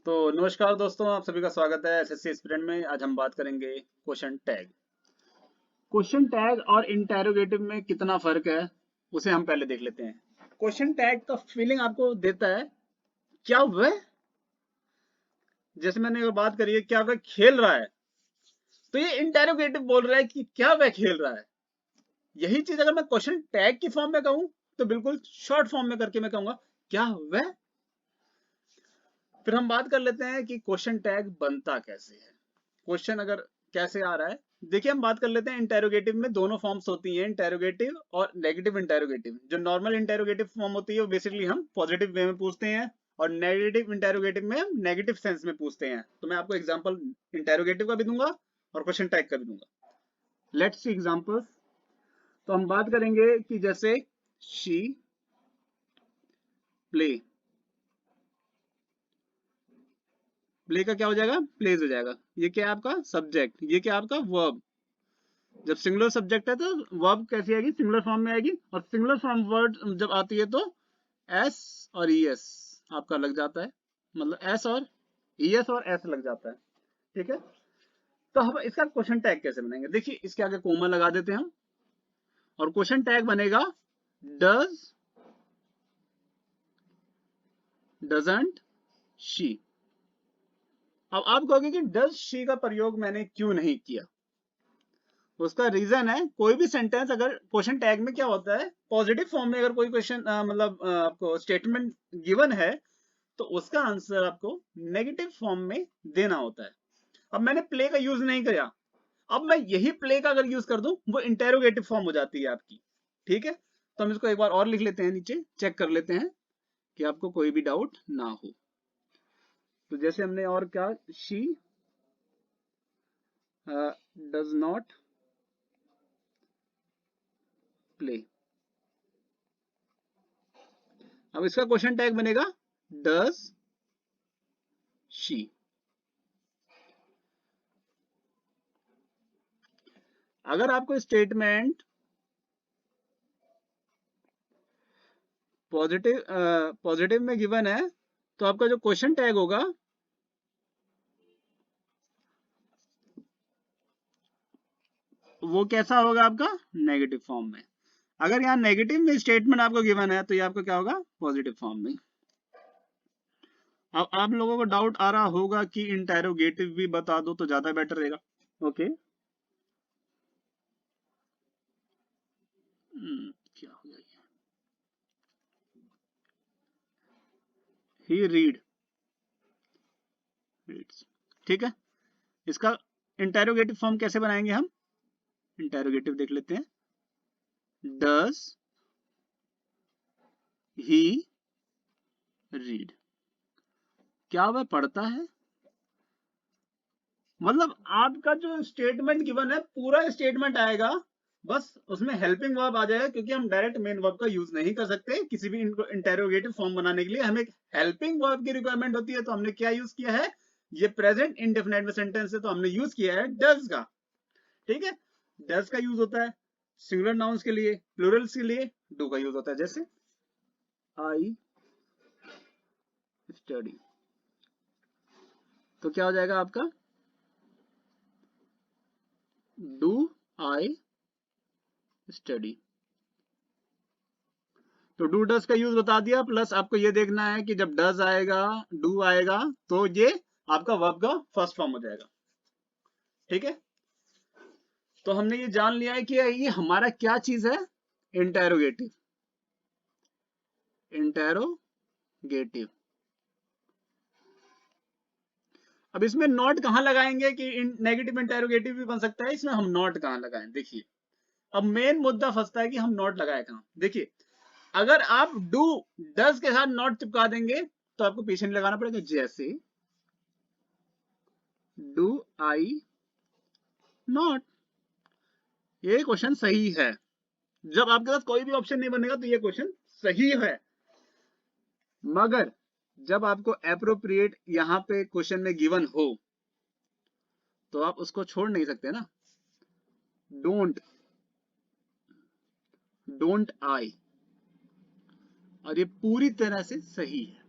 तो नमस्कार दोस्तों, आप सभी का स्वागत है एसएससी एस्पिरेंट में। आज हम बात करेंगे क्वेश्चन टैग। क्वेश्चन टैग और इंटेरोगेटिव में कितना फर्क है उसे हम पहले देख लेते हैं। क्वेश्चन टैग का फीलिंग आपको देता है क्या वह, जैसे मैंने बात करी है, क्या वह खेल रहा है, तो ये इंटेरोगेटिव बोल रहा है कि क्या वह खेल रहा है। यही चीज अगर मैं क्वेश्चन टैग की फॉर्म में कहूं तो बिल्कुल शॉर्ट फॉर्म में करके मैं कहूंगा क्या वह। फिर हम बात कर लेते हैं कि क्वेश्चन टैग बनता कैसे है। क्वेश्चन अगर कैसे आ रहा है, देखिए हम बात कर लेते हैं। इंटेरोगेटिव में दोनों फॉर्म्स होती हैं, इंटेरोगेटिव और नेगेटिव इंटेरोगेटिव। जो नॉर्मल इंटेरोगेटिव फॉर्म होती है वो बेसिकली हम पॉजिटिव वे में पूछते हैं, और नेगेटिव इंटेरोगेटिव में हम नेगेटिव सेंस में पूछते हैं। तो मैं आपको एग्जांपल इंटेरोगेटिव का भी दूंगा और क्वेश्चन टैग का भी दूंगा। Let's see examples. तो हम बात करेंगे कि जैसे शी प्ले, प्ले का क्या हो जाएगा, प्लेज हो जाएगा। ये क्या है आपका सब्जेक्ट, ये क्या है आपका वर्ब। जब सिंगुलर सब्जेक्ट है तो वर्ब कैसी आएगी, सिंगुलर फॉर्म में आएगी। और सिंगुलर फॉर्म वर्ड जब आती है तो एस और ईएस आपका लग जाता है, मतलब एस और ईएस और एस लग जाता है। ठीक है। तो हम इसका क्वेश्चन टैग कैसे बनाएंगे, देखिए इसके आगे कोमा लगा देते हैं हम, और क्वेश्चन टैग बनेगा डज डजंट शी। अब आप कहोगे कि डज शी का प्रयोग मैंने क्यों नहीं किया। उसका रीजन है, कोई भी सेंटेंस अगर क्वेश्चन टैग में क्या होता है, पॉजिटिव फॉर्म में अगर कोई क्वेश्चन मतलब आपको स्टेटमेंट गिवन है तो उसका आंसर आपको नेगेटिव फॉर्म में देना होता है। अब मैंने प्ले का यूज नहीं किया, अब मैं यही प्ले का अगर यूज कर दूं वो इंटेरोगेटिव फॉर्म हो जाती है आपकी। ठीक है। तो हम इसको एक बार और लिख लेते हैं, नीचे चेक कर लेते हैं कि आपको कोई भी डाउट ना हो। तो जैसे हमने और क्या, शी डज नॉट प्ले। अब इसका क्वेश्चन टैग बनेगा डज शी। अगर आपको स्टेटमेंट पॉजिटिव में गिवन है तो आपका जो क्वेश्चन टैग होगा वो कैसा होगा, आपका नेगेटिव फॉर्म में। अगर यहाँ नेगेटिव में स्टेटमेंट आपको गिवन है तो ये आपको क्या होगा, पॉजिटिव फॉर्म में। अब आप लोगों को डाउट आ रहा होगा कि इंटेरोगेटिव भी बता दो तो ज्यादा बेटर रहेगा। ओके। क्या हो गया, ही रीड्स। ठीक है। इसका इंटेरोगेटिव फॉर्म कैसे बनाएंगे हम, इंटेरोगेटिव देख लेते हैं। डज ही रीड, क्या वह पढ़ता है। मतलब आपका जो स्टेटमेंट गिवन है पूरा स्टेटमेंट आएगा, बस उसमें हेल्पिंग वर्ब आ जाएगा, क्योंकि हम डायरेक्ट मेन वर्ब का यूज नहीं कर सकते किसी भी इंटेरोगेटिव फॉर्म बनाने के लिए। हमें हेल्पिंग वर्ब की रिक्वायरमेंट होती है, तो हमने क्या यूज किया है, ये प्रेजेंट इंडेफिनाइट में सेंटेंस है तो हमने यूज किया है डज का। ठीक है। डज का यूज होता है सिंगुलर नाउन्स के लिए, प्लूरल्स के लिए डू का यूज होता है। जैसे आई स्टडी, तो क्या हो जाएगा आपका, डू आई स्टडी। तो डू डज का यूज बता दिया, प्लस आपको ये देखना है कि जब डज आएगा, डू आएगा, तो ये आपका वर्ब का फर्स्ट फॉर्म हो जाएगा। ठीक है। तो हमने ये जान लिया है कि ये हमारा क्या चीज है, इंटेरोगेटिव। इंटेरोगेटिव। अब इसमें नॉट कहां लगाएंगे कि नेगेटिव इंटेरोगेटिव भी बन सकता है, इसमें हम नॉट कहां लगाएं, देखिए अब मेन मुद्दा फंसता है कि हम नॉट लगाए कहां। देखिए अगर आप डू डज के साथ नॉट चिपका देंगे तो आपको पीछे नहीं लगाना पड़ेगा। जैसे डू आई नॉट, ये क्वेश्चन सही है। जब आपके पास कोई भी ऑप्शन नहीं बनेगा तो ये क्वेश्चन सही है। मगर जब आपको एप्रोप्रिएट यहां पे क्वेश्चन में गिवन हो तो आप उसको छोड़ नहीं सकते ना। डोंट, डोंट आई, और ये पूरी तरह से सही है।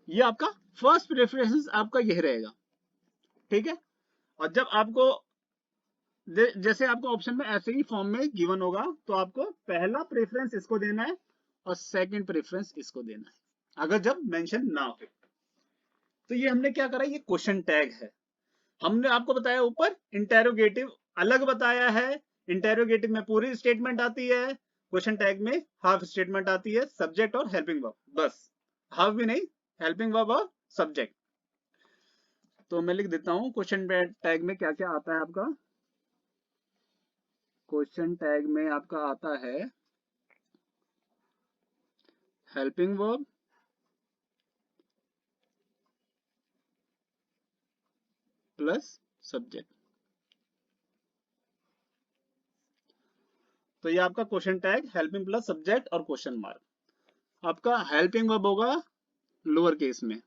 ये आपका फर्स्ट प्रेफरेंस आपका यह रहेगा, ठीक है। और जब आपको जैसे आपको ऑप्शन में ऐसे ही फॉर्म में गिवन होगा तो आपको पहला प्रेफरेंस इसको देना है और सेकंड प्रेफरेंस इसको देना है, अगर जब मेंशन ना हो। तो ये हमने क्या करा, ये क्वेश्चन टैग है। हमने आपको बताया ऊपर इंटेरोगेटिव अलग बताया है, इंटेरोगेटिव में पूरी स्टेटमेंट आती है, क्वेश्चन टैग में हाफ स्टेटमेंट आती है, सब्जेक्ट और हेल्पिंग वर्ब, बस हाफ भी नहीं, हेल्पिंग वर्ब और सब्जेक्ट। तो मैं लिख देता हूं क्वेश्चन टैग में क्या क्या आता है आपका। क्वेश्चन टैग में आपका आता है हेल्पिंग वर्ब, प्लस सब्जेक्ट। तो ये आपका question tag helping plus subject और क्वेश्चन मार्क। आपका हेल्पिंग वर्ब होगा लोअर केस में।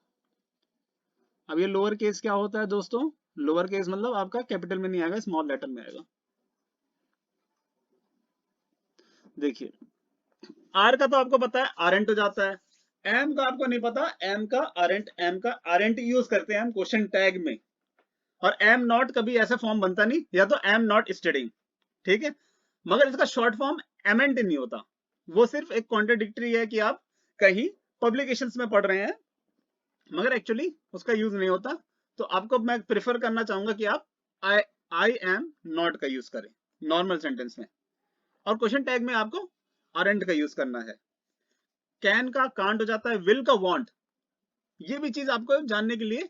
अब ये लोअर केस क्या होता है दोस्तों, लोअर केस मतलब आपका कैपिटल में नहीं आएगा, स्मॉल लेटर में आएगा। देखिए आर का तो आपको पता है आरएंट हो जाता है, एम का आपको नहीं पता, एम का आरएंट, एम का आरएंट यूज करते हैं हम क्वेश्चन टैग में। और एम नॉट कभी ऐसा फॉर्म बनता नहीं, या तो एम नॉट स्टडिंग, ठीक है, मगर इसका शॉर्ट फॉर्म एमेंट नहीं होता। वो सिर्फ एक कॉन्ट्राडिक्टरी है कि आप कहीं पब्लिकेशंस में पढ़ रहे हैं मगर एक्चुअली उसका यूज नहीं होता। तो आपको मैं प्रेफर करना चाहूंगा कि आप आई आई एम नॉट का यूज करें नॉर्मल सेंटेंस में, और क्वेश्चन टैग में आपको आरएंट का यूज करना है। कैन का कांट हो जाता है, विल का वांट। ये भी चीज आपको जानने के लिए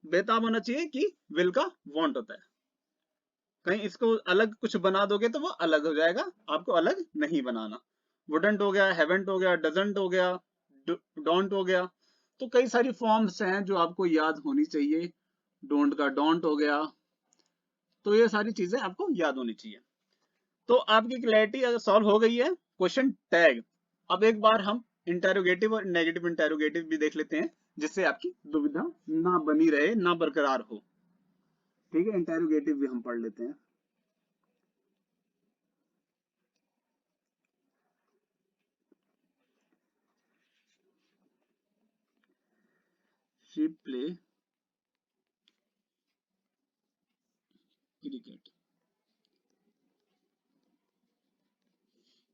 बेताब होना चाहिए कि विल का वांट होता है। कहीं इसको अलग कुछ बना दोगे तो वो अलग हो जाएगा, आपको अलग नहीं बनाना। वुडंट हो गया, हैवेंट हो गया, डजंट हो गया, डोंट हो गया। तो कई सारी फॉर्म्स हैं जो आपको याद होनी चाहिए। डोंट का डोंट हो गया। तो ये सारी चीजें आपको याद होनी चाहिए। तो आपकी क्लैरिटी अगर सॉल्व हो गई है क्वेश्चन टैग, अब एक बार हम इंटेरोगेटिव और नेगेटिव इंटेरोगेटिव भी देख लेते हैं, जिससे आपकी दुविधा ना बनी रहे, ना बरकरार हो। ठीक है, इंटेरोगेटिव भी हम पढ़ लेते हैं। She play cricket.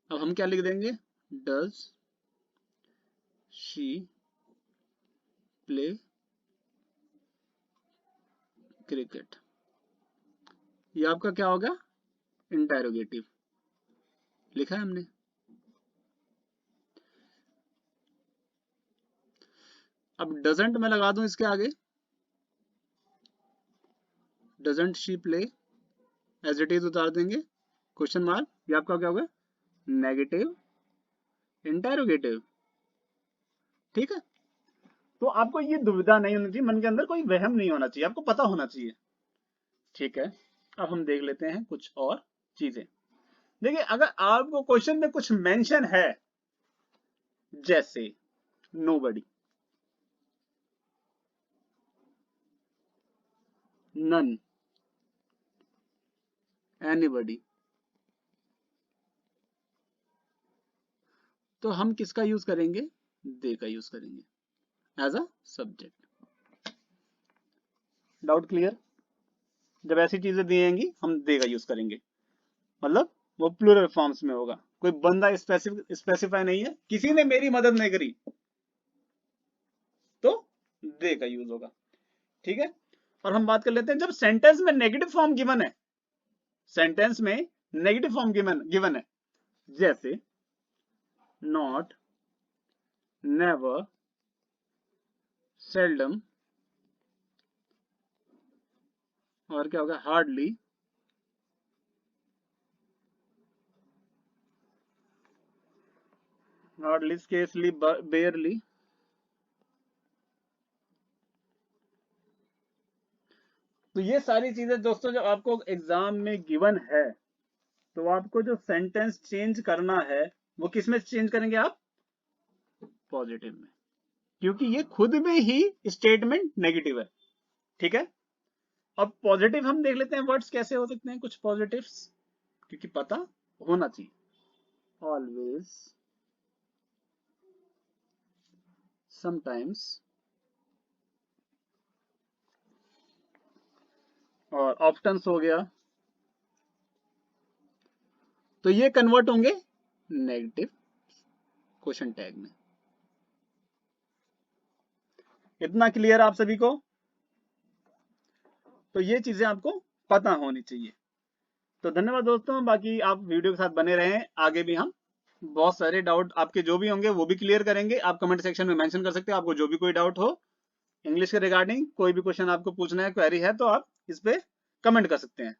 अब हम क्या लिख देंगे, डज शी प्ले क्रिकेट। ये आपका क्या होगा, इंटेरोगेटिव लिखा है हमने। अब डजंट मैं लगा दूं इसके आगे, doesn't she play, as it is उतार देंगे, क्वेश्चन मार्क। ये आपका क्या होगा, नेगेटिव इंटेरोगेटिव। ठीक है, तो आपको ये दुविधा नहीं होनी चाहिए, मन के अंदर कोई वहम नहीं होना चाहिए, आपको पता होना चाहिए। ठीक है, अब हम देख लेते हैं कुछ और चीजें। देखिए अगर आपको क्वेश्चन में कुछ मेंशन है, जैसे नोबडी, नन, एनीबडी, तो हम किसका यूज करेंगे, दे का यूज करेंगे as a subject. Doubt clear. जब ऐसी चीजें दिएंगी हम दे का यूज करेंगे, मतलब वो प्लूरल फॉर्म्स में होगा, कोई बंदा स्पेसिफाई नहीं है, किसी ने मेरी मदद नहीं करी तो दे का यूज होगा। ठीक है, और हम बात कर लेते हैं जब सेंटेंस में नेगेटिव फॉर्म गिवन है, सेंटेंस में नेगेटिव फॉर्म गिवन है, जैसे नॉट, नेवर, सेल्डम, और क्या होगा, हार्डली, हार्डली, स्केर्सली, बेयरली। तो ये सारी चीजें दोस्तों जब आपको एग्जाम में गिवन है, तो आपको जो सेंटेंस चेंज करना है वो किस में चेंज करेंगे आप, पॉजिटिव में, क्योंकि ये खुद में ही स्टेटमेंट नेगेटिव है। ठीक है, अब पॉजिटिव हम देख लेते हैं वर्ड्स कैसे हो सकते हैं, कुछ पॉजिटिव्स, क्योंकि पता होना चाहिए। ऑलवेज समटाइम्स, और ऑफ्टन्स हो गया, तो ये कन्वर्ट होंगे नेगेटिव क्वेश्चन टैग में। इतना क्लियर आप सभी को? तो ये चीजें आपको पता होनी चाहिए। तो धन्यवाद दोस्तों, बाकी आप वीडियो के साथ बने रहें, आगे भी हम बहुत सारे डाउट आपके जो भी होंगे वो भी क्लियर करेंगे। आप कमेंट सेक्शन में मेंशन कर सकते हो आपको जो भी कोई डाउट हो इंग्लिश के रिगार्डिंग, कोई भी क्वेश्चन आपको पूछना है, क्वेरी है, तो आप इस पे कमेंट कर सकते हैं।